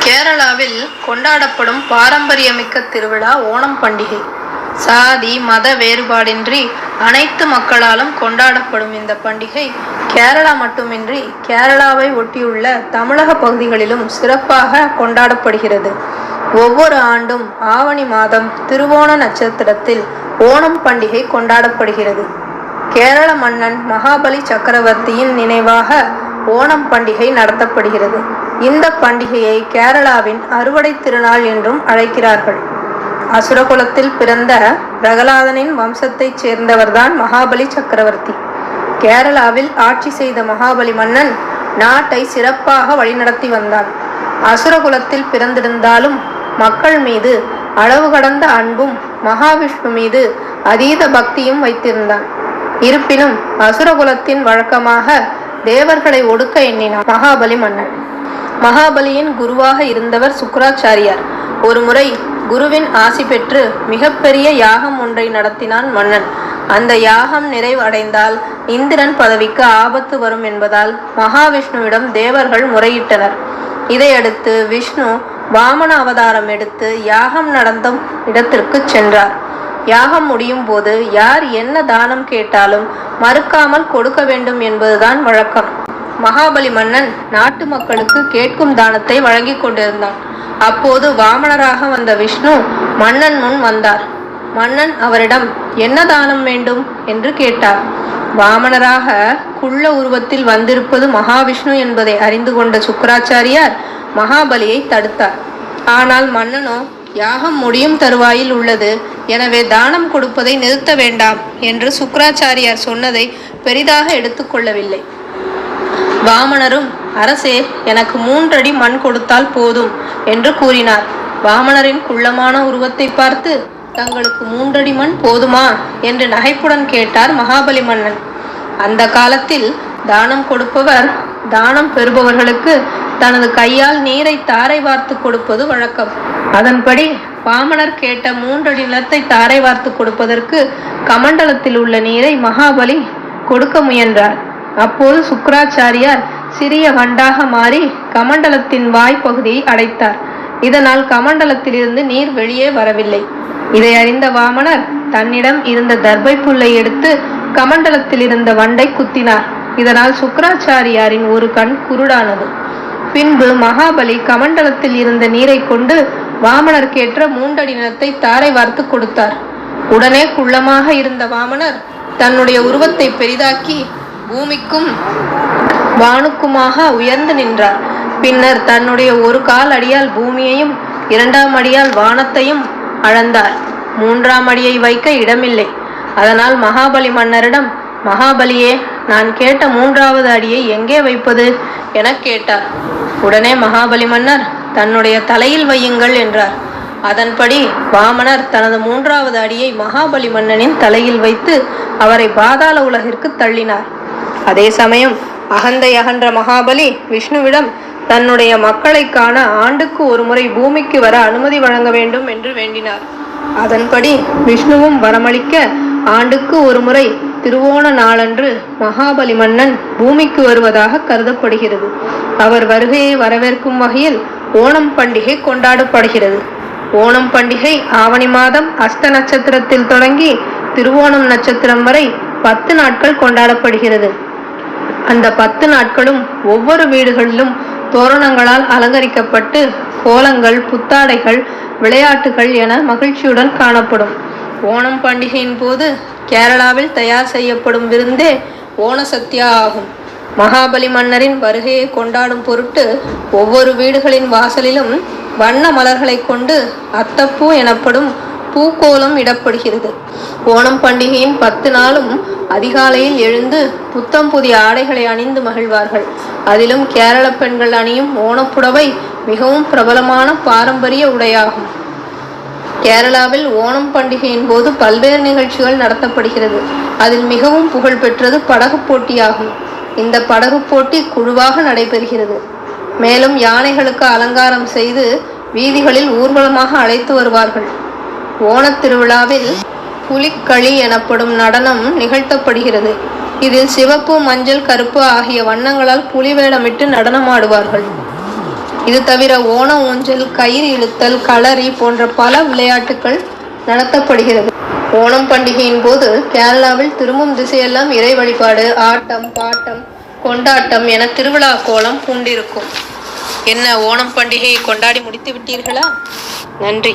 கேரளாவில் கொண்டாடப்படும் பாரம்பரியமிக்க திருவிழா ஓணம் பண்டிகை. சாதி மத வேறுபாடின்றி அனைத்து மக்களாலும் கொண்டாடப்படும் இந்த பண்டிகை கேரளா மட்டுமின்றி கேரளாவை ஒட்டியுள்ள தமிழக பகுதிகளிலும் சிறப்பாக கொண்டாடப்படுகிறது. ஒவ்வொரு ஆண்டும் ஆவணி மாதம் திருவோண நட்சத்திரத்தில் ஓணம் பண்டிகை கொண்டாடப்படுகிறது. கேரள மன்னன் மகாபலி சக்கரவர்த்தியின் நினைவாக ஓணம் பண்டிகை நடத்தப்படுகிறது. இந்த பண்டிகையை கேரளாவின் அறுவடை திருநாள் என்றும் அழைக்கிறார்கள். அசுரகுலத்தில் பிறந்த பிரகலாதனின் வம்சத்தைச் சேர்ந்தவர்தான் மகாபலி சக்கரவர்த்தி. கேரளாவில் ஆட்சி செய்த மகாபலி மன்னன் நாட்டை சிறப்பாக வழிநடத்தி வந்தான். அசுரகுலத்தில் பிறந்திருந்தாலும் மக்கள் மீது அளவு கடந்த அன்பும் மகாவிஷ்ணு மீது அதீத பக்தியும் வைத்திருந்தான். இருப்பினும் அசுரகுலத்தின் வழக்கமாக தேவர்களை ஒடுக்க எண்ணினார் மகாபலி மன்னன். மகாபலியின் குருவாக இருந்தவர் சுக்கிராச்சாரியார். ஒருமுறை குருவின் ஆசி பெற்று மிகப்பெரிய யாகம் ஒன்றை நடத்தினான் மன்னன். அந்த யாகம் நிறைவடைந்தால் இந்திரன் பதவிக்கு ஆபத்து வரும் என்பதால் மகாவிஷ்ணுவிடம் தேவர்கள் முறையிட்டனர். இதையடுத்து விஷ்ணு வாமன அவதாரம் எடுத்து யாகம் நடந்த இடத்திற்கு சென்றார். யாகம் முடியும் போது யார் என்ன தானம் கேட்டாலும் மறுக்காமல் கொடுக்க வேண்டும் என்பதுதான் வழக்கம். மகாபலி மன்னன் நாட்டு மக்களுக்கு கேட்கும் தானத்தை வழங்கி கொண்டிருந்தான். அப்போது வாமனராக வந்த விஷ்ணு மன்னன் முன் வந்தார். மன்னன் அவரிடம் என்ன தானம் வேண்டும் என்று கேட்டார். வாமனராக குள்ள உருவத்தில் வந்திருப்பது மகாவிஷ்ணு என்பதை அறிந்து கொண்ட சுக்கிராச்சாரியார் மகாபலியை தடுத்தார். ஆனால் மன்னனோ யாகம் முடியும் தருவாயில் உள்ளது, எனவே தானம் கொடுப்பதை நிறுத்த வேண்டாம் என்று சுக்கிராச்சாரியார் சொன்னதை பெரிதாக எடுத்துக்கொள்ளவில்லை. வாமனரும் அரசே, எனக்கு 3 அடி மண் கொடுத்தால் போதும் என்று கூறினார். வாமனரின் குள்ளமான உருவத்தை பார்த்து தங்களுக்கு 3 அடி மண் போதுமா என்று நகைப்புடன் கேட்டார் மகாபலி மன்னன். அந்த காலத்தில் தானம் கொடுப்பவர் தானம் பெறுபவர்களுக்கு தனது கையால் நீரை தாரை வார்த்து கொடுப்பது வழக்கம். அதன்படி வாமனர் கேட்ட 3 அடி நிலத்தை தாரை வார்த்து கொடுப்பதற்கு கமண்டலத்தில் உள்ள நீரை மகாபலி கொடுக்க முயன்றார். அப்போது சுக்கிராச்சாரியார் சிறிய வண்டாக மாறி கமண்டலத்தின் வாய்ப்பகுதியை அடைத்தார். இதனால் கமண்டலத்திலிருந்து நீர் வெளியே வரவில்லை. இதை அறிந்த வாமனர் தன்னிடம் இருந்த தர்பை புல்லை எடுத்து கமண்டலத்தில் இருந்த வண்டை குத்தினார். இதனால் சுக்கிராச்சாரியாரின் ஒரு கண் குருடானது. பின்பு மகாபலி கமண்டலத்தில் இருந்த நீரை கொண்டு வாமனர் கேட்ட 3 அடி நிலத்தை தாரை வார்த்து கொடுத்தார். உடனே குள்ளமாக இருந்த வாமனர் தன்னுடைய உருவத்தை பெரிதாக்கி பூமிக்கும் வானுக்குமாக உயர்ந்து நின்றார். பின்னர் தன்னுடைய ஒரு கால் அடியால் பூமியையும் 2ஆம் அடியால் வானத்தையும் அளந்தார். 3ஆம் அடியை வைக்க இடமில்லை. அதனால் மகாபலி மன்னரிடம், மகாபலியே, நான் கேட்ட 3ஆவது அடியை எங்கே வைப்பது என கேட்டார். உடனே மகாபலி மன்னர் தன்னுடைய தலையில் வையுங்கள் என்றார். அதன்படி வாமனர் தனது 3ஆவது அடியை மகாபலி மன்னனின் தலையில் வைத்து அவரை பாதாள உலகிற்கு தள்ளினார். அதே சமயம் அகந்தை அகன்ற மகாபலி விஷ்ணுவிடம் தன்னுடைய மக்களை காண ஆண்டுக்கு ஒரு முறை பூமிக்கு வர அனுமதி வழங்க வேண்டும் என்று வேண்டினார். அதன்படி விஷ்ணுவும் வரமளிக்க ஆண்டுக்கு ஒரு முறை திருவோண நாளன்று மகாபலி மன்னன் பூமிக்கு வருவதாக கருதப்படுகிறது. அவர் வருகையை வரவேற்கும் வகையில் ஓணம் பண்டிகை கொண்டாடப்படுகிறது. ஓணம் பண்டிகை ஆவணி மாதம் அஸ்த நட்சத்திரத்தில் தொடங்கி திருவோணம் நட்சத்திரம் வரை 10 நாட்கள் கொண்டாடப்படுகிறது. அந்த 10 நாட்களும் ஒவ்வொரு வீடுகளிலும் தோரணங்களால் அலங்கரிக்கப்பட்டு கோலங்கள், புத்தாடைகள், விளையாட்டுகள் என மகிழ்ச்சியுடன் காணப்படும். ஓணம் பண்டிகையின் போது கேரளாவில் தயார் செய்யப்படும் விருந்தே ஓணசத்யா ஆகும். மகாபலி மன்னரின் வருகையை கொண்டாடும் பொருட்டு ஒவ்வொரு வீடுகளின் வாசலிலும் வண்ண மலர்களை கொண்டு அத்தப்பூ எனப்படும் பூக்கோலம் இடப்படுகிறது. ஓணம் பண்டிகையின் 10 நாளும் அதிகாலையில் எழுந்து புத்தம் புதிய ஆடைகளை அணிந்து மகிழ்வார்கள். அதிலும் கேரள பெண்கள் அணியும் ஓணப்புடவை மிகவும் பிரபலமான பாரம்பரிய உடையாகும். கேரளாவில் ஓணம் பண்டிகையின் போது பல்வேறு நிகழ்ச்சிகள் நடத்தப்படுகிறது. அதில் மிகவும் புகழ் பெற்றது படகு போட்டியாகும். இந்த படகு போட்டி குழுவாக நடைபெறுகிறது. மேலும் யானைகளுக்கு அலங்காரம் செய்து வீதிகளில் ஊர்வலமாக அழைத்து வருவார்கள். ஓணத் திருவிழாவில் புலிக்களி எனப்படும் நடனம் நிகழ்த்தப்படுகிறது. இதில் சிவப்பு, மஞ்சள், கருப்பு ஆகிய வண்ணங்களால் புலி வேடமிட்டு நடனமாடுவார்கள். இது தவிர ஓண ஊஞ்சல், கயிறு இழுத்தல், களரி போன்ற பல விளையாட்டுகள் நடத்தப்படுகிறது. ஓணம் பண்டிகையின் போது கேரளாவில் திரும்பும் திசையெல்லாம் இறை வழிபாடு, ஆட்டம், பாட்டம், கொண்டாட்டம் என திருவிழா கோலம் பூண்டிருக்கும். என்ன, ஓணம் பண்டிகையை கொண்டாடி முடித்து விட்டீர்களா? நன்றி.